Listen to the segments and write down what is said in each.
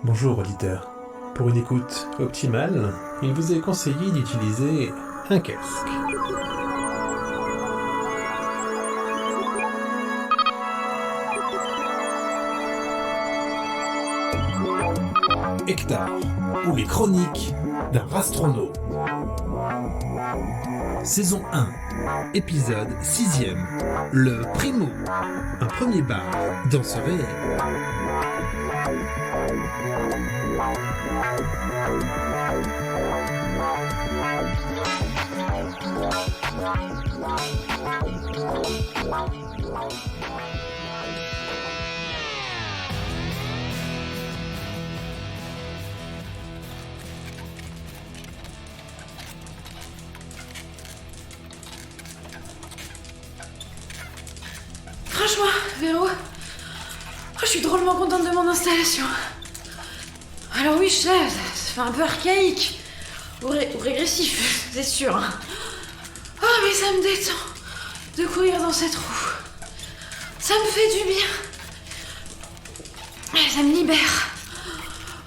Bonjour auditeur. Pour une écoute optimale, il vous est conseillé d'utiliser un casque. Hectare, ou les chroniques d'un rastronaute. Saison 1, épisode 6e, le Primo, un premier bar dans ce réel. Franchement, Véro, je suis drôlement contente de mon installation. Alors oui, je sais, ça fait un peu archaïque ou régressif, c'est sûr. Oh, mais ça me détend de courir dans cette roue. Ça me fait du bien. Ça me libère.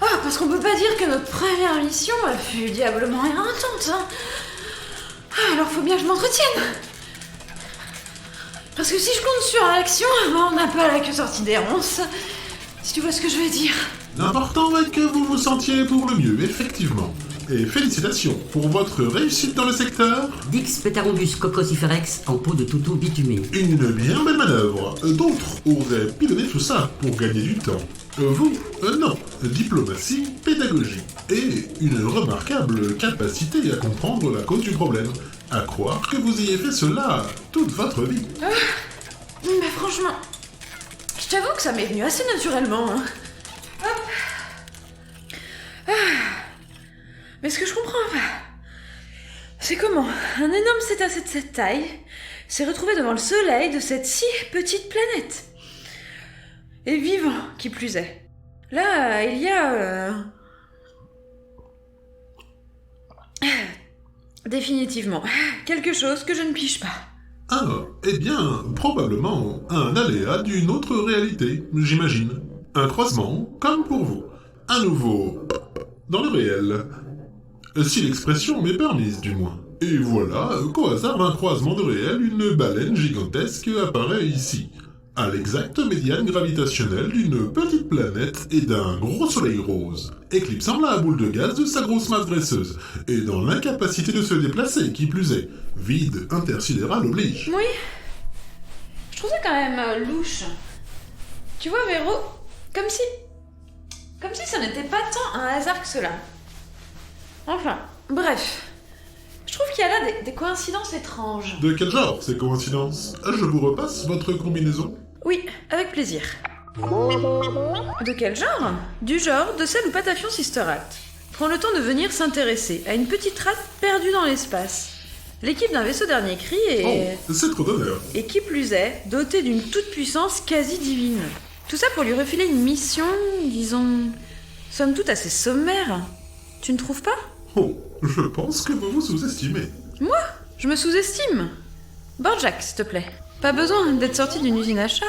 Oh, parce qu'on peut pas dire que notre première mission fut diablement éreintante, hein. Alors faut bien que je m'entretienne. Parce que si je compte sur l'action, on n'a pas la queue sortie des ronces. Si tu vois ce que je veux dire. L'important est que vous vous sentiez pour le mieux, effectivement. Et félicitations pour votre réussite dans le secteur. Dix Petarombus cocosiferex en peau de toutou bitumé. Une bien belle manœuvre. D'autres auraient pilonné tout ça pour gagner du temps. Vous, non. Diplomatie, pédagogie. Et une remarquable capacité à comprendre la cause du problème. À croire que vous ayez fait cela toute votre vie. Mais franchement, je t'avoue que ça m'est venu assez naturellement, hein. Hop. Mais ce que je comprends pas, c'est comment un énorme cétacé de cette taille s'est retrouvé devant le soleil de cette si petite planète. Et vivant, qui plus est. Là, il y a... définitivement, quelque chose que je ne pige pas. Ah, eh bien, probablement un aléa d'une autre réalité, j'imagine. Un croisement, comme pour vous. À nouveau, dans le réel. Si l'expression m'est permise, du moins. Et voilà qu'au hasard d'un croisement de réel, une baleine gigantesque apparaît ici, à l'exacte médiane gravitationnelle d'une petite planète et d'un gros soleil rose, éclipsant la boule de gaz de sa grosse masse graisseuse, et dans l'incapacité de se déplacer, qui plus est. Vide intersidéral oblige. Oui. Je trouve ça quand même louche. Tu vois, Véro, comme si ça n'était pas tant un hasard que cela. Enfin, bref. Je trouve qu'il y a là des coïncidences étranges. De quel genre, ces coïncidences? Je vous repasse votre combinaison. Oui, avec plaisir. De quel genre? Du genre de celle où Patafion Sisterat prend le temps de venir s'intéresser à une petite rate perdue dans l'espace. L'équipe d'un vaisseau dernier cri est... Oh, c'est trop d'honneur. Et qui plus est, dotée d'une toute-puissance quasi divine. Tout ça pour lui refiler une mission, disons... somme toute assez sommaire. Tu ne trouves pas? Oh, je pense que vous vous sous-estimez. Moi? Je me sous-estime. Borjak, s'il te plaît. Pas besoin d'être sorti d'une usine à chat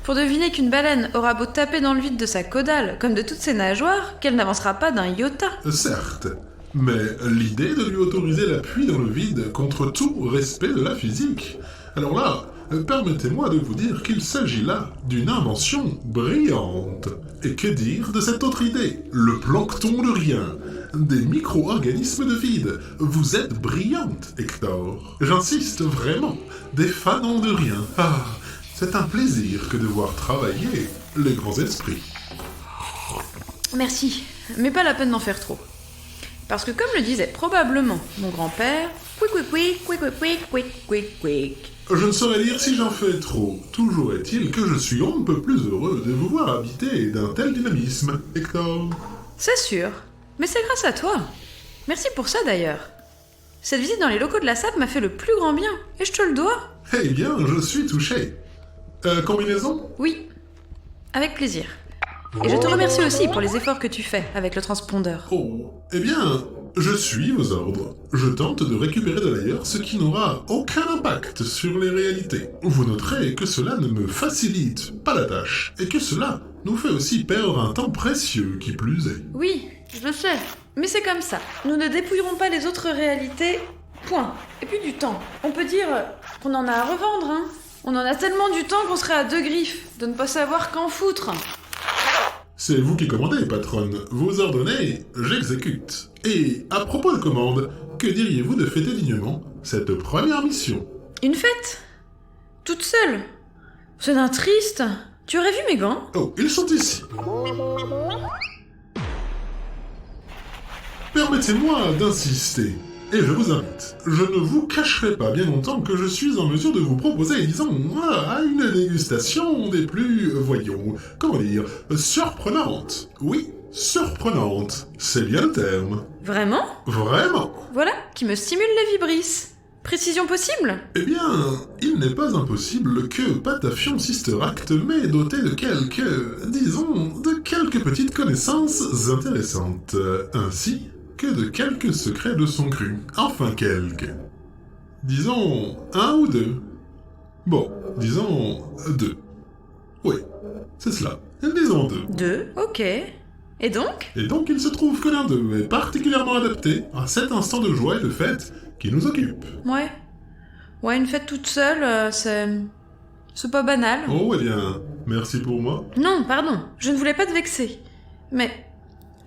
pour deviner qu'une baleine aura beau taper dans le vide de sa caudale, comme de toutes ses nageoires, qu'elle n'avancera pas d'un iota. Certes, mais l'idée de lui autoriser l'appui dans le vide contre tout respect de la physique. Alors là, permettez-moi de vous dire qu'il s'agit là d'une invention brillante. Et que dire de cette autre idée? Le plancton de rien. Des micro-organismes de vide. Vous êtes brillante, Hector. J'insiste vraiment. Des fanons de rien. Ah, c'est un plaisir que de voir travailler les grands esprits. Merci, mais pas la peine d'en faire trop. Parce que comme le disait probablement mon grand-père, quick. Je ne saurais dire si j'en fais trop. Toujours est-il que je suis on ne peut plus heureux de vous voir habiter d'un tel dynamisme, Hector. C'est sûr, mais c'est grâce à toi. Merci pour ça d'ailleurs. Cette visite dans les locaux de la SAP m'a fait le plus grand bien, et je te le dois. Eh bien, je suis touché. Combinaison? Oui, avec plaisir. Et je te remercie aussi pour les efforts que tu fais avec le transpondeur. Oh, eh bien, je suis vos ordres. Je tente de récupérer de l'ailleurs ce qui n'aura aucun impact sur les réalités. Vous noterez que cela ne me facilite pas la tâche, et que cela nous fait aussi perdre un temps précieux qui plus est. Oui, je le sais. Mais c'est comme ça. Nous ne dépouillerons pas les autres réalités, point. Et puis du temps. On peut dire qu'on en a à revendre, hein. On en a tellement du temps qu'on serait à deux griffes de ne pas savoir qu'en foutre. C'est vous qui commandez, patronne. Vous ordonnez, j'exécute. Et à propos de commande, que diriez-vous de fêter dignement cette première mission? Une fête? Toute seule? C'est d'un triste. Tu aurais vu mes gants? Oh, ils sont ici. Permettez-moi d'insister, et je vous invite. Je ne vous cacherai pas bien longtemps que je suis en mesure de vous proposer, disons, une dégustation des plus, voyons, comment dire, surprenantes. Oui, surprenante, c'est bien le terme. Vraiment? Vraiment. Voilà, qui me stimule les vibrisses. Précision possible? Eh bien, il n'est pas impossible que Patafion Sister Act m'ait doté de quelques petites connaissances intéressantes, ainsi que de quelques secrets de son cru. Enfin quelques. Disons, 1 ou 2. Bon, disons 2. Oui, c'est cela. Disons 2. 2, ok. Et donc? Et donc il se trouve que l'un d'eux est particulièrement adapté à cet instant de joie et de fête qui nous occupe. Ouais. Ouais, une fête toute seule, c'est pas banal. Oh, eh bien, merci pour moi. Non, pardon, je ne voulais pas te vexer. Mais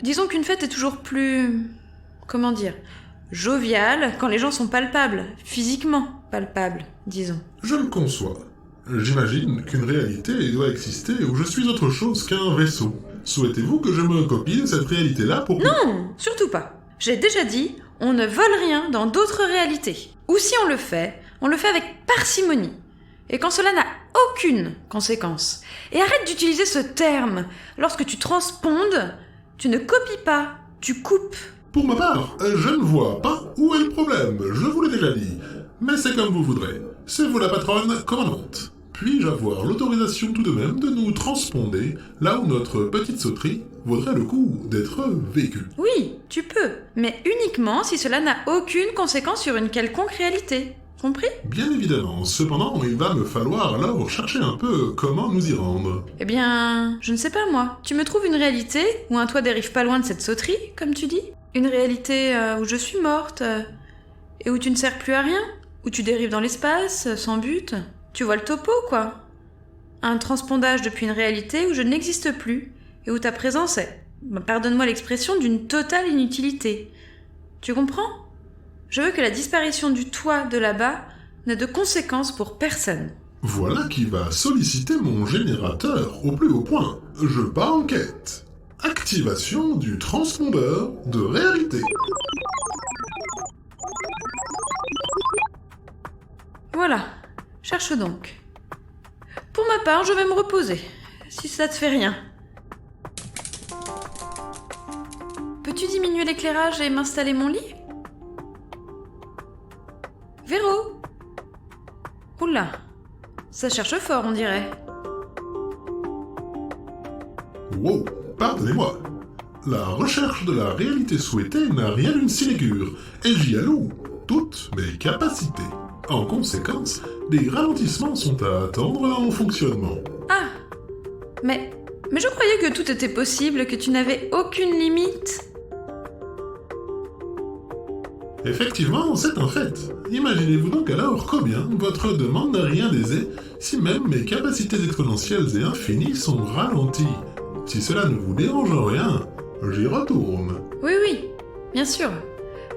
disons qu'une fête est toujours plus... comment dire, joviale quand les gens sont palpables, physiquement palpables, disons. Je le conçois. J'imagine qu'une réalité doit exister où je suis autre chose qu'un vaisseau. Souhaitez-vous que je me copie de cette réalité-là pour... Non, surtout pas. J'ai déjà dit, on ne vole rien dans d'autres réalités. Ou si on le fait avec parcimonie. Et quand cela n'a aucune conséquence. Et arrête d'utiliser ce terme. Lorsque tu transpondes, tu ne copies pas, tu coupes. Pour ma part, je ne vois pas où est le problème, je vous l'ai déjà dit. Mais c'est comme vous voudrez. C'est vous la patronne commandante. Puis-je avoir l'autorisation tout de même de nous transponder là où notre petite sauterie vaudrait le coup d'être vécue? Oui, tu peux. Mais uniquement si cela n'a aucune conséquence sur une quelconque réalité. Compris? Bien évidemment. Cependant, il va me falloir alors chercher un peu comment nous y rendre. Eh bien, je ne sais pas moi. Tu me trouves une réalité où un toit dérive pas loin de cette sauterie, comme tu dis? Une réalité où je suis morte et où tu ne sers plus à rien? Où tu dérives dans l'espace, sans but? Tu vois le topo, quoi. Un transpondage depuis une réalité où je n'existe plus et où ta présence est, pardonne-moi l'expression, d'une totale inutilité. Tu comprends? Je veux que la disparition du toit de là-bas n'ait de conséquences pour personne. Voilà qui va solliciter mon générateur au plus haut point. Je pars en quête. Activation du transpondeur de réalité. Voilà, cherche donc. Pour ma part, je vais me reposer, si ça te fait rien. Peux-tu diminuer l'éclairage et m'installer mon lit? Véro! Oula, ça cherche fort, on dirait. Wow, pardonnez-moi. La recherche de la réalité souhaitée n'a rien d'une sinécure, et j'y alloue toutes mes capacités. En conséquence, des ralentissements sont à attendre en fonctionnement. Ah! Mais je croyais que tout était possible, que tu n'avais aucune limite. Effectivement, c'est un fait. Imaginez-vous donc alors combien votre demande n'a rien d'aisé si même mes capacités exponentielles et infinies sont ralenties. Si cela ne vous dérange en rien, j'y retourne. Oui, bien sûr.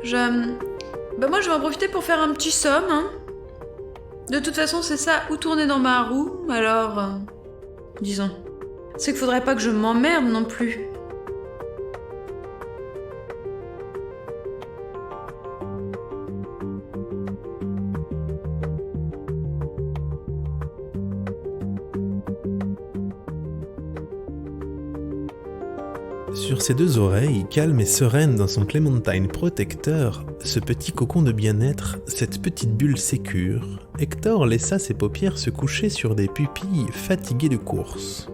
Moi je vais en profiter pour faire un petit somme, hein. De toute façon, c'est ça, ou tourner dans ma roue, alors... disons. C'est qu'il faudrait pas que je m'emmerde non plus. Sur ses deux oreilles, calme et sereine dans son Clémentine protecteur, ce petit cocon de bien-être, cette petite bulle sécure, Hector laissa ses paupières se coucher sur des pupilles fatiguées de course.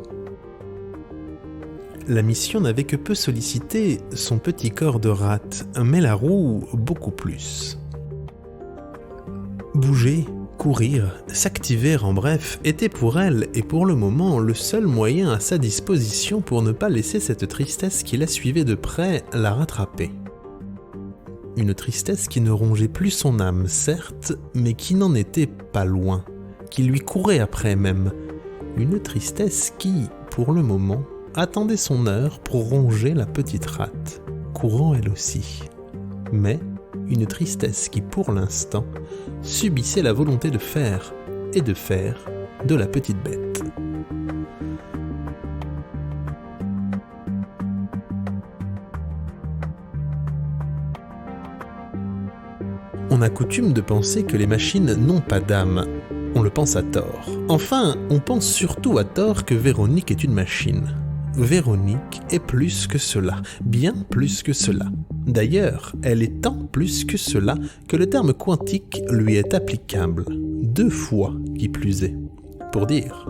la mission n'avait que peu sollicité son petit corps de rate, mais la roue beaucoup plus. Bouger, courir, s'activer en bref, était pour elle et pour le moment le seul moyen à sa disposition pour ne pas laisser cette tristesse qui la suivait de près la rattraper. Une tristesse qui ne rongeait plus son âme, certes, mais qui n'en était pas loin, qui lui courait après même. Une tristesse qui, pour le moment, attendait son heure pour ronger la petite rate, courant elle aussi. Mais une tristesse qui, pour l'instant, subissait la volonté de faire de la petite bête. On a coutume de penser que les machines n'ont pas d'âme. On le pense à tort. Enfin, on pense surtout à tort que Véronique est une machine. Véronique est plus que cela, bien plus que cela. D'ailleurs, elle est tant plus que cela que le terme quantique lui est applicable, 2 fois qui plus est, pour dire.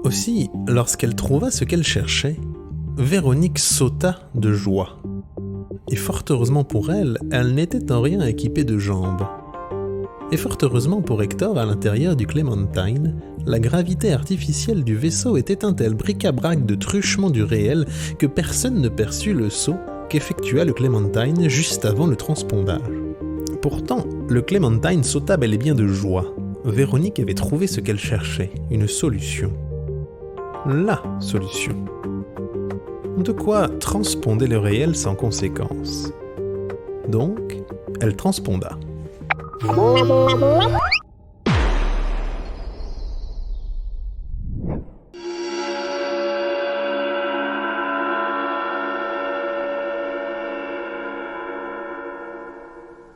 Aussi, lorsqu'elle trouva ce qu'elle cherchait, Véronique sauta de joie. Et fort heureusement pour elle, elle n'était en rien équipée de jambes. Et fort heureusement pour Hector, à l'intérieur du Clementine, la gravité artificielle du vaisseau était un tel bric-à-brac de truchement du réel que personne ne perçut le saut qu'effectua le Clementine juste avant le transpondage. Pourtant, le Clementine sauta bel et bien de joie. Véronique avait trouvé ce qu'elle cherchait, une solution. La solution. De quoi transponder le réel sans conséquence. Donc, elle transponda.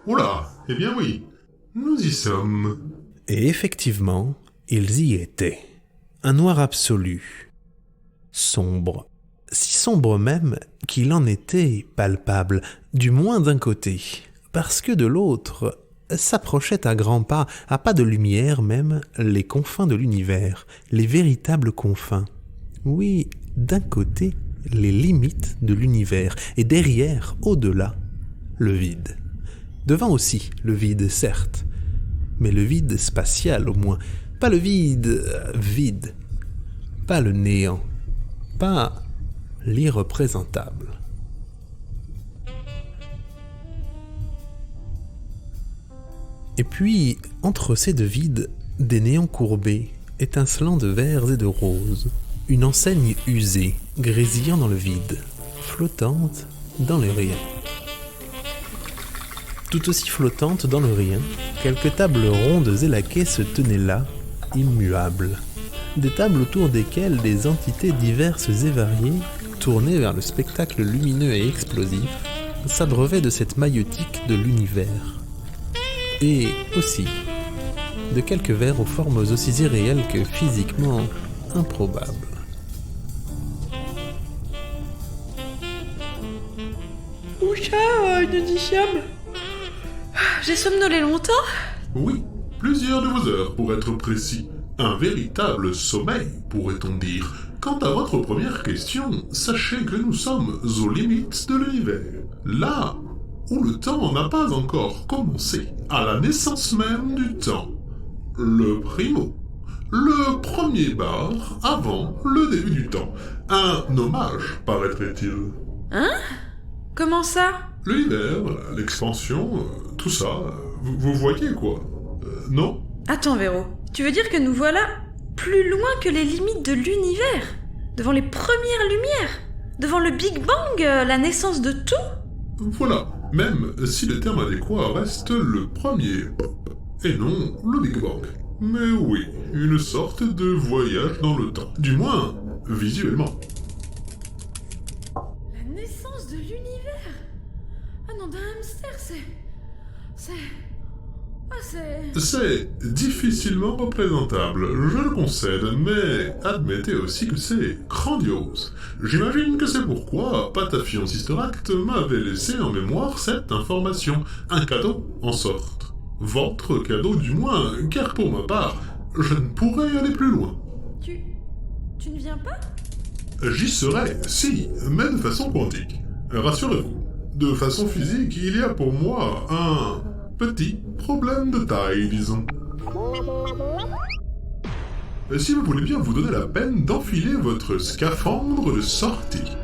Oula, eh bien oui, nous y sommes. Et effectivement, ils y étaient. Un noir absolu. Sombre. Si sombre même qu'il en était palpable, du moins d'un côté, parce que de l'autre s'approchaient à grands pas, à pas de lumière même, les confins de l'univers, les véritables confins. Oui, d'un côté, les limites de l'univers, et derrière, au-delà, le vide. Devant aussi, le vide, certes, mais le vide spatial au moins, pas le vide vide, pas le néant, pas l'irreprésentable. Et puis, entre ces deux vides, des néants courbés, étincelants de verts et de roses, une enseigne usée, grésillant dans le vide, flottante dans le rien. Tout aussi flottante dans le rien, quelques tables rondes et laquées se tenaient là, immuables. Des tables autour desquelles des entités diverses et variées, tournées vers le spectacle lumineux et explosif, s'abreuvaient de cette maïeutique de l'univers. Et aussi de quelques vers aux formes aussi irréelles que physiquement improbables. Oucha, inaudible. J'ai somnolé longtemps? Oui, plusieurs de vos heures pour être précis. Un véritable sommeil, pourrait-on dire. Quant à votre première question, sachez que nous sommes aux limites de l'univers. Là où le temps n'a pas encore commencé, à la naissance même du temps. Le primo. Le premier bar avant le début du temps. Un hommage, paraîtrait-il. Hein? Comment ça? L'univers, l'expansion, tout ça, vous voyez quoi? Non? Attends Véro, tu veux dire que nous voilà plus loin que les limites de l'univers? Devant les premières lumières? Devant le Big Bang, la naissance de tout? Voilà, même si le terme adéquat reste le premier, et non le Big Bang. Mais oui, une sorte de voyage dans le temps, du moins visuellement. La naissance de l'univers? Ah non, d'un hamster, C'est difficilement représentable, je le concède, mais admettez aussi que c'est grandiose. J'imagine que c'est pourquoi Patafion Sister Act m'avait laissé en mémoire cette information. Un cadeau, en sorte. Votre cadeau du moins, car pour ma part, je ne pourrais aller plus loin. Tu ne viens pas? J'y serai, si, mais de façon quantique. Rassurez-vous, de façon physique, il y a pour moi un petit problème de taille, disons. Si vous voulez bien vous donner la peine d'enfiler votre scaphandre de sortie.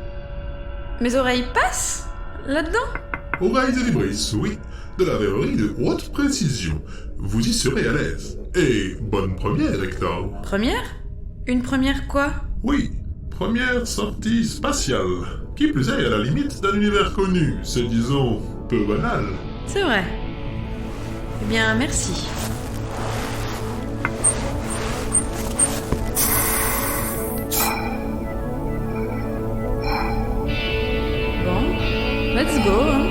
Mes oreilles passent là-dedans? Oreilles et vibrisses, oui. De la verrerie de haute précision. Vous y serez à l'aise. Et bonne première, Hector. Première? Une première quoi? Oui, première sortie spatiale. Qui plus est, à la limite d'un univers connu. C'est, disons, peu banal. C'est vrai. Eh bien, merci. Bon, let's go, hein.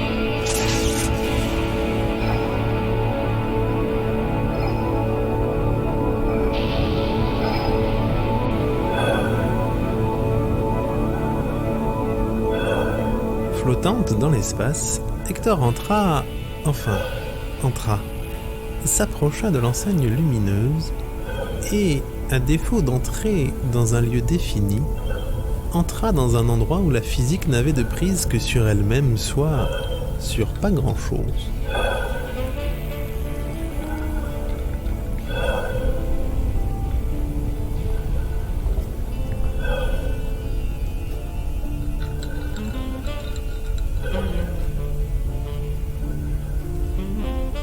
Flottante dans l'espace, Hector entra, s'approcha de l'enseigne lumineuse et, à défaut d'entrer dans un lieu défini, entra dans un endroit où la physique n'avait de prise que sur elle-même, soit sur pas grand-chose.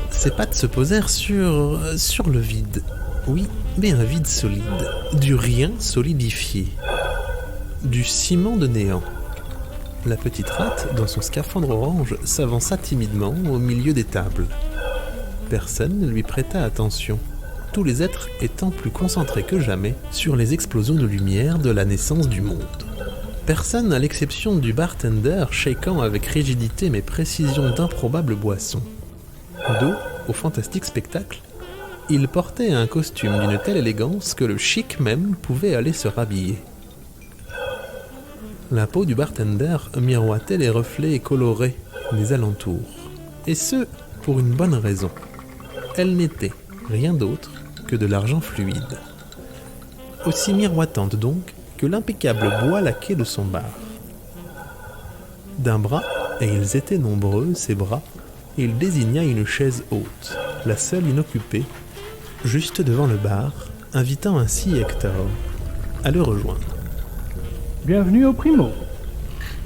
Ses pattes se posèrent sur le vide. Oui, mais un vide solide. Du rien solidifié. Du ciment de néant. La petite rate, dans son scaphandre orange, s'avança timidement au milieu des tables. Personne ne lui prêta attention, tous les êtres étant plus concentrés que jamais sur les explosions de lumière de la naissance du monde. Personne à l'exception du bartender shakeant avec rigidité mais précision d'improbables boissons. Dos au fantastique spectacle, il portait un costume d'une telle élégance que le chic même pouvait aller se rhabiller. La peau du bartender miroitait les reflets colorés des alentours, et ce, pour une bonne raison. Elle n'était rien d'autre que de l'argent fluide. Aussi miroitante donc que l'impeccable bois laqué de son bar. D'un bras, et ils étaient nombreux, ces bras, il désigna une chaise haute, la seule inoccupée, juste devant le bar, invitant ainsi Hector à le rejoindre. Bienvenue au Primo.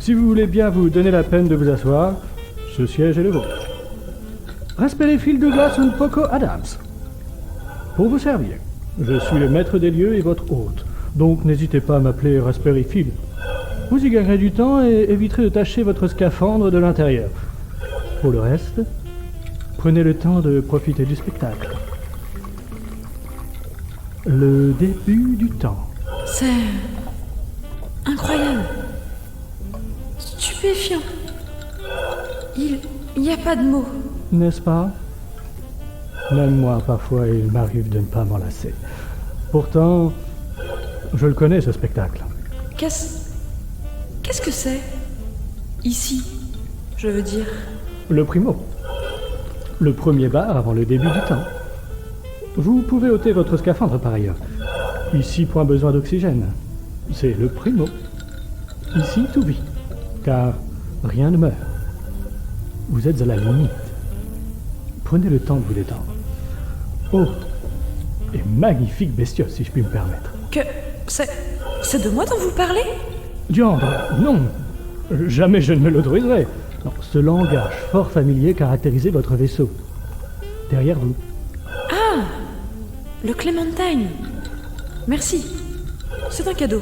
Si vous voulez bien vous donner la peine de vous asseoir, ce siège est le vôtre. Raspberry Phil Douglas and Poco Adams. Pour vous servir, je suis le maître des lieux et votre hôte, donc n'hésitez pas à m'appeler Raspberry Phil. Vous y gagnerez du temps et éviterez de tacher votre scaphandre de l'intérieur. Pour le reste, prenez le temps de profiter du spectacle. Le début du temps. C'est incroyable. Stupéfiant. Il n'y a pas de mots. N'est-ce pas? Même moi, parfois, il m'arrive de ne pas m'en lasser. Pourtant, je le connais, ce spectacle. Qu'est-ce que c'est? Ici, je veux dire. Le Primo. Le premier bar avant le début du temps. Vous pouvez ôter votre scaphandre par ailleurs. Ici, point besoin d'oxygène. C'est le Primo. Ici, tout vit. Car rien ne meurt. Vous êtes à la limite. Prenez le temps de vous détendre. Oh, et magnifique bestiole, si je puis me permettre. C'est de moi dont vous parlez? Diandre, non. Jamais je ne me l'autoriserai. Non, ce langage fort familier caractérisait votre vaisseau. Derrière vous. Ah, le Clémentine. Merci. C'est un cadeau.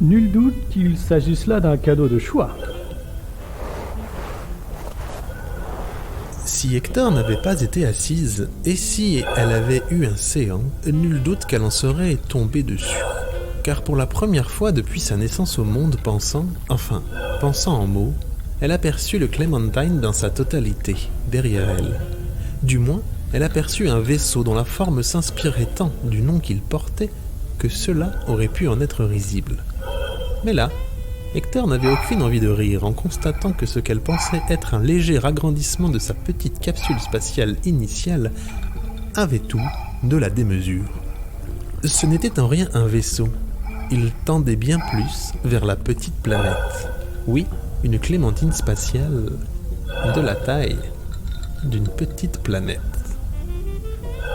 Nul doute qu'il s'agisse là d'un cadeau de choix. Si Hector n'avait pas été assise, et si elle avait eu un séant, nul doute qu'elle en serait tombée dessus. Car pour la première fois depuis sa naissance au monde, pensant en mots, elle aperçut le Clémentine dans sa totalité, derrière elle. Du moins, elle aperçut un vaisseau dont la forme s'inspirait tant du nom qu'il portait que cela aurait pu en être risible. Mais là, Hector n'avait aucune envie de rire en constatant que ce qu'elle pensait être un léger agrandissement de sa petite capsule spatiale initiale avait tout de la démesure. Ce n'était en rien un vaisseau, il tendait bien plus vers la petite planète. Oui, une clémentine spatiale de la taille d'une petite planète.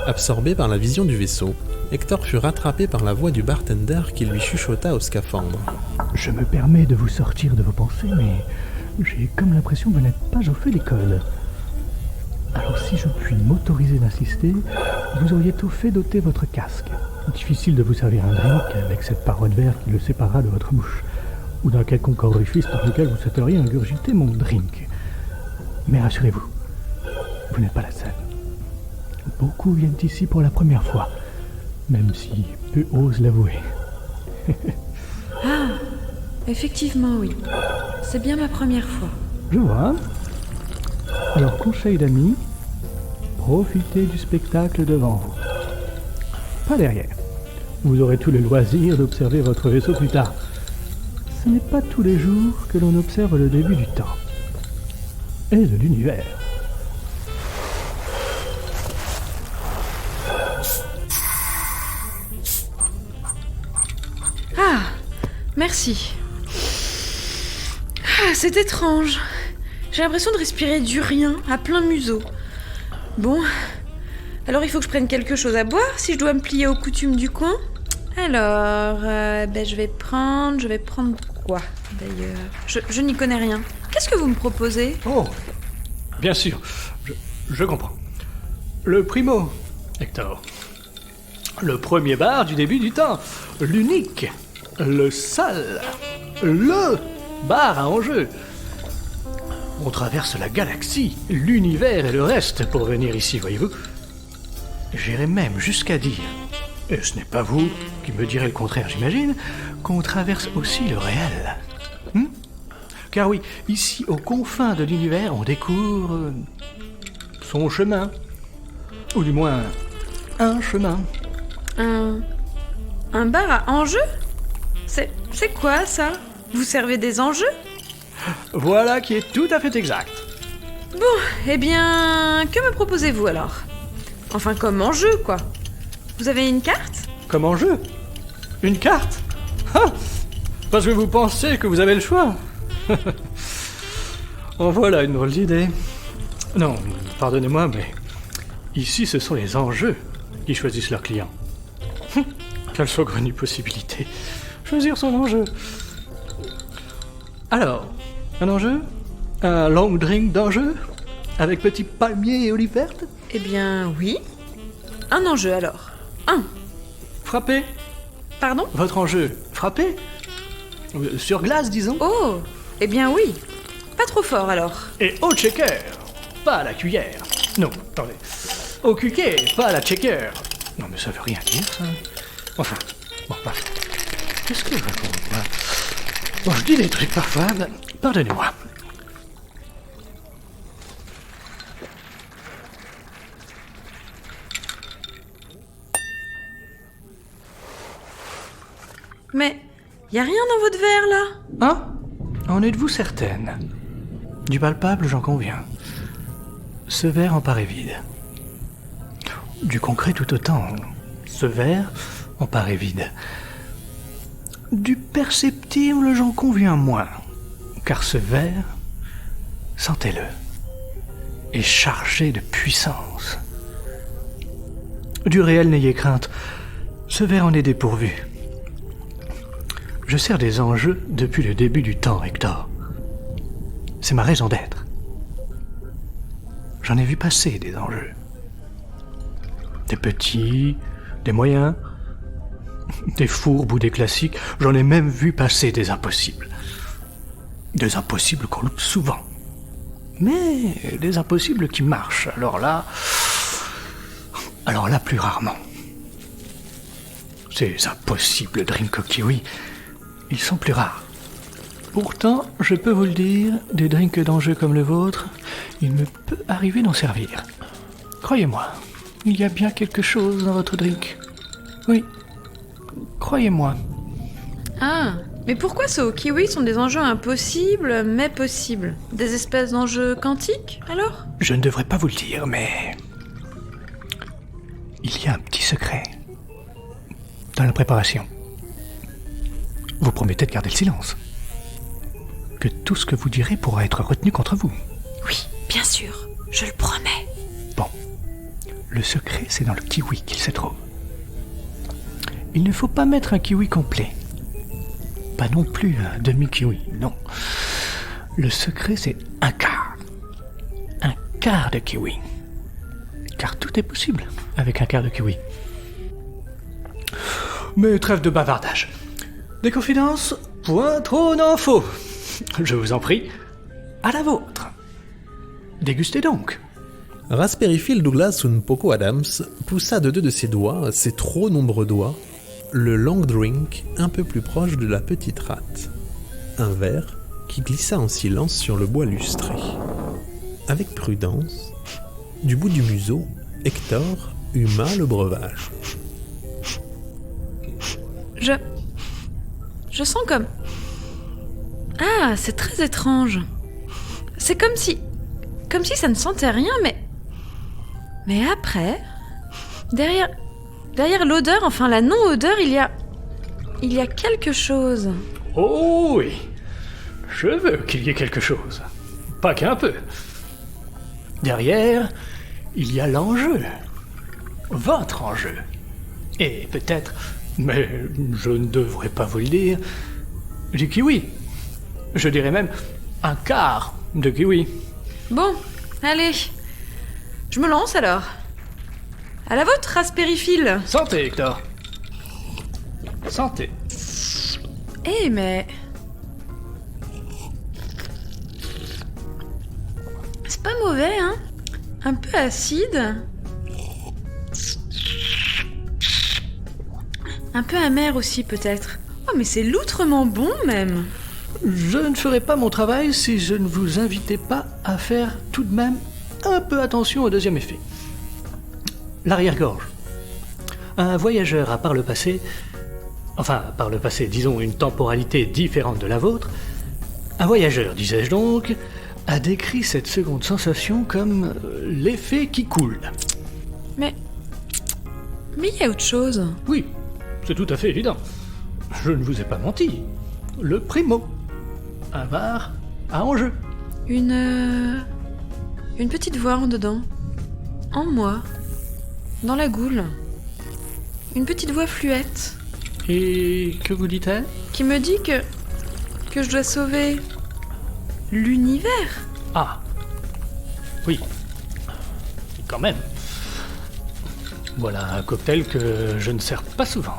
Absorbé par la vision du vaisseau, Hector fut rattrapé par la voix du bartender qui lui chuchota au scaphandre. Je me permets de vous sortir de vos pensées, mais j'ai comme l'impression que vous n'êtes pas au fait des codes. Alors si je puis m'autoriser d'insister, vous auriez tout fait d'ôter votre casque. Difficile de vous servir un drink avec cette paroi de verre qui le séparera de votre bouche, ou d'un quelconque orifice par lequel vous souhaiteriez ingurgiter mon drink. Mais rassurez-vous, vous n'êtes pas la seule. Beaucoup viennent ici pour la première fois, même si peu osent l'avouer. Ah, effectivement, oui. C'est bien ma première fois. Je vois. Alors, conseil d'amis, profitez du spectacle devant vous. Pas derrière. Vous aurez tout le loisir d'observer votre vaisseau plus tard. Ce n'est pas tous les jours que l'on observe le début du temps. Et de l'univers. Ah, merci. Ah, c'est étrange. J'ai l'impression de respirer du rien à plein museau. Bon, alors il faut que je prenne quelque chose à boire si je dois me plier aux coutumes du coin. Alors, je vais prendre quoi d'ailleurs? Je n'y connais rien. Qu'est-ce que vous me proposez? Oh, bien sûr, je comprends. Le primo, Hector. Le premier bar du début du temps. L'unique. Le seul. Le bar à enjeu. On traverse la galaxie, l'univers et le reste pour venir ici, voyez-vous. J'irais même jusqu'à dire, et ce n'est pas vous qui me direz le contraire, j'imagine, qu'on traverse aussi le réel. Car oui, ici, aux confins de l'univers, on découvre son chemin. Ou du moins, un chemin. Un bar à enjeux? C'est quoi ça? Vous servez des enjeux? Voilà qui est tout à fait exact. Bon, eh bien, que me proposez-vous alors? Enfin, comme enjeu, quoi. Vous avez une carte? Comme enjeu? Une carte? Ah, parce que vous pensez que vous avez le choix. En voilà une drôle d'idée. Non, pardonnez-moi, mais ici ce sont les enjeux qui choisissent leurs clients. Quelle saugrenue possibilité. Choisir son enjeu. Alors, un enjeu? Un long drink d'enjeu? Avec petit palmier et olive verte? Eh bien, oui. Un enjeu alors. Un. Frappé. Pardon? Votre enjeu, frappé? Sur glace, disons. Oh, eh bien oui. Pas trop fort alors. Et au checker, pas à la cuillère. Non, attendez. Au cuquet, pas à la checker. Non, mais ça veut rien dire, ça. Enfin, bon, bah. Qu'est-ce que je raconte, moi? Bon, je dis des trucs parfois, mais pardonnez-moi. Mais y a rien dans votre verre là? Hein? En êtes-vous certaine? Du palpable, j'en conviens. Ce verre en paraît vide. Du concret tout autant. Ce verre en paraît vide. Du perceptible, j'en conviens moins. Car ce verre, sentez-le, est chargé de puissance. Du réel, n'ayez crainte. Ce verre en est dépourvu. Je sers des enjeux depuis le début du temps, Hector. C'est ma raison d'être. J'en ai vu passer des enjeux. Des petits, des moyens, des fourbes ou des classiques. J'en ai même vu passer des impossibles. Des impossibles qu'on loupe souvent. Mais des impossibles qui marchent. Alors là, plus rarement. Ces impossibles drinks au kiwi, ils sont plus rares. Pourtant, je peux vous le dire, des drinks d'enjeu comme le vôtre, il me peut arriver d'en servir. Croyez-moi, il y a bien quelque chose dans votre drink. Oui, croyez-moi. Ah, mais pourquoi ceux au kiwi sont des enjeux impossibles, mais possibles? Des espèces d'enjeux quantiques, alors? Je ne devrais pas vous le dire, mais il y a un petit secret dans la préparation. vous promettez de garder le silence. Que tout ce que vous direz pourra être retenu contre vous. Oui, bien sûr, je le promets. Bon, le secret, c'est dans le kiwi qu'il se trouve. Il ne faut pas mettre un kiwi complet. Pas non plus un demi-kiwi, non. Le secret, c'est un quart. Un quart de kiwi. Car tout est possible avec un quart de kiwi. Mais trêve de bavardage. Des confidences, point trop n'en faut. Je vous en prie, à la vôtre. Dégustez donc. Raspberry Phil Douglas Unpoco Adams poussa de deux de ses doigts, ses trop nombreux doigts, le long drink un peu plus proche de la petite rate. Un verre qui glissa en silence sur le bois lustré. Avec prudence, du bout du museau, Hector huma le breuvage. Je sens comme... Ah, c'est très étrange. C'est comme si ça ne sentait rien, mais après, derrière l'odeur, enfin la non-odeur, il y a quelque chose. Oh oui, je veux qu'il y ait quelque chose. Pas qu'un peu. Derrière, il y a l'enjeu. Votre enjeu. Et peut-être, mais je ne devrais pas vous le dire, du kiwi. Je dirais même un quart de kiwi. Bon, allez, je me lance alors. À la vôtre, Raspberry Phil. Santé, Hector. Santé. Eh, mais... C'est pas mauvais, hein? Un peu acide. Un peu amer aussi, peut-être. Oh, mais c'est loutrement bon, même. Je ne ferai pas mon travail si je ne vous invitais pas à faire tout de même un peu attention au deuxième effet. L'arrière-gorge. Un voyageur a par le passé, disons une temporalité différente de la vôtre, un voyageur, disais-je donc, a décrit cette seconde sensation comme l'effet qui coule. Mais il y a autre chose. Oui, c'est tout à fait évident. Je ne vous ai pas menti. Le primo. Un bar à enjeu. Une petite voix en dedans. En moi. Dans la goule. Une petite voix fluette. Et que vous dit-elle ? Qui me dit que je dois sauver l'univers. Ah. Oui. Quand même. Voilà un cocktail que je ne sers pas souvent.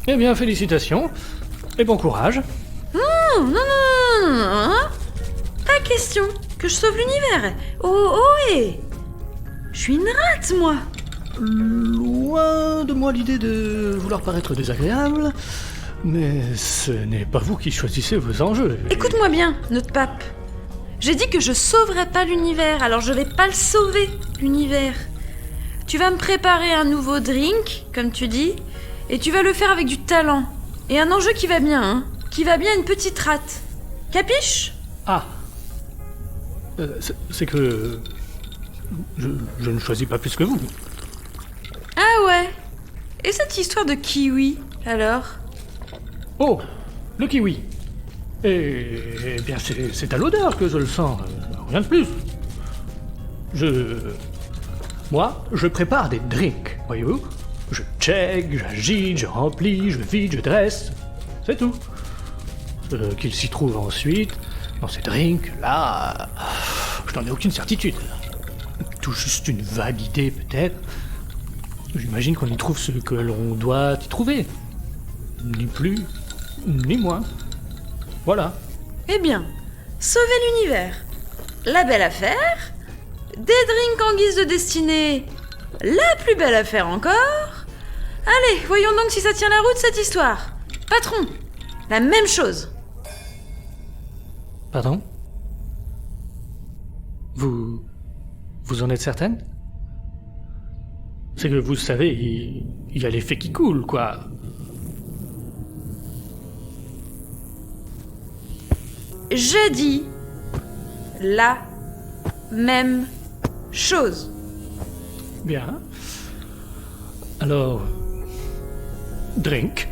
Eh bien, félicitations. Et bon courage. Non. Pas question que je sauve l'univers. Hé. Je suis une rate, moi. Loin de moi l'idée de vouloir paraître désagréable, mais ce n'est pas vous qui choisissez vos enjeux. Écoute-moi bien, notre pape. J'ai dit que je sauverais pas l'univers, alors je vais pas le sauver, l'univers. Tu vas me préparer un nouveau drink, comme tu dis, et tu vas le faire avec du talent. Et un enjeu qui va bien, hein. Qui va bien à une petite rate. Capiche ? Ah. C'est que... Je ne choisis pas plus que vous. Ah ouais. Et cette histoire de kiwi, alors ? Oh, le kiwi. Eh bien, c'est à l'odeur que je le sens, rien de plus. Moi, je prépare des drinks, voyez-vous. Je check, j'agite, je remplis, je vide, je dresse. C'est tout. Qu'il s'y trouve ensuite, dans ces drinks, là... Je n'en ai aucune certitude. Tout juste une vague idée, peut-être. J'imagine qu'on y trouve ce que l'on doit y trouver. Ni plus, ni moins. Voilà. Eh bien, sauver l'univers. La belle affaire. Des drinks en guise de destinée. La plus belle affaire encore. Allez, voyons donc si ça tient la route, cette histoire. Patron, la même chose. Pardon ? Vous en êtes certaine ? C'est que vous savez, il y a l'effet qui coule, quoi. J'ai dit la même chose. Bien. Alors, drink.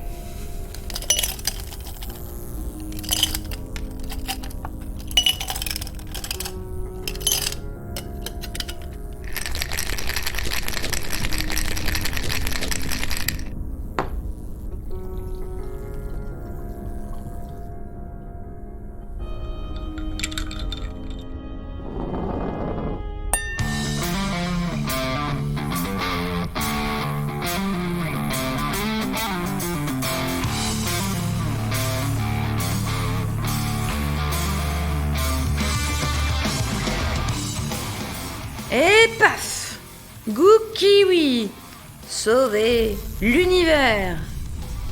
kiwi. Sauver l'univers.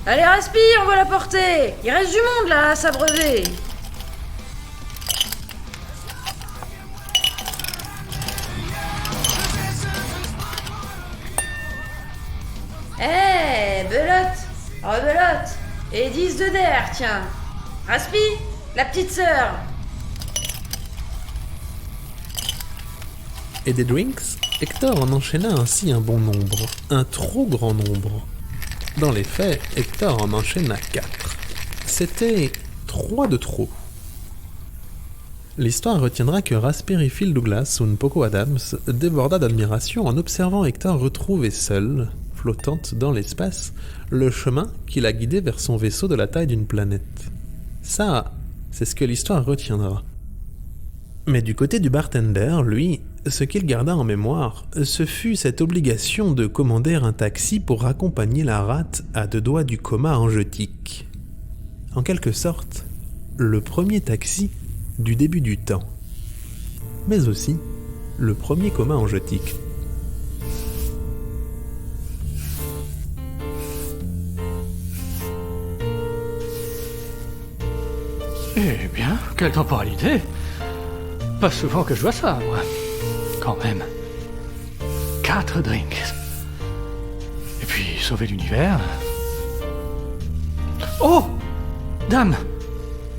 Allez, Raspi, on va la porter. Il reste du monde là à s'abreuver. Belote, rebelote. Et 10 de der, tiens. Raspi, la petite sœur. Et des drinks, Hector en enchaîna ainsi un bon nombre, un trop grand nombre. Dans les faits, Hector en enchaîna 4. C'était 3 de trop. L'histoire retiendra que Raspberry Phil Douglas ou Poco Adams déborda d'admiration en observant Hector retrouver seul, flottante dans l'espace, le chemin qui la guidait vers son vaisseau de la taille d'une planète. Ça, c'est ce que l'histoire retiendra. Mais du côté du bartender, lui, ce qu'il garda en mémoire, ce fut cette obligation de commander un taxi pour accompagner la rate à 2 doigts du coma angeutique. En quelque sorte, le premier taxi du début du temps. Mais aussi, le premier coma angeutique. Eh bien, quelle temporalité! Pas souvent que je vois ça, moi. Quand même. 4 drinks. Et puis, sauver l'univers. Oh! Dame!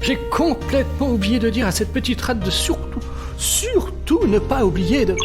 J'ai complètement oublié de dire à cette petite rate de surtout ne pas oublier de...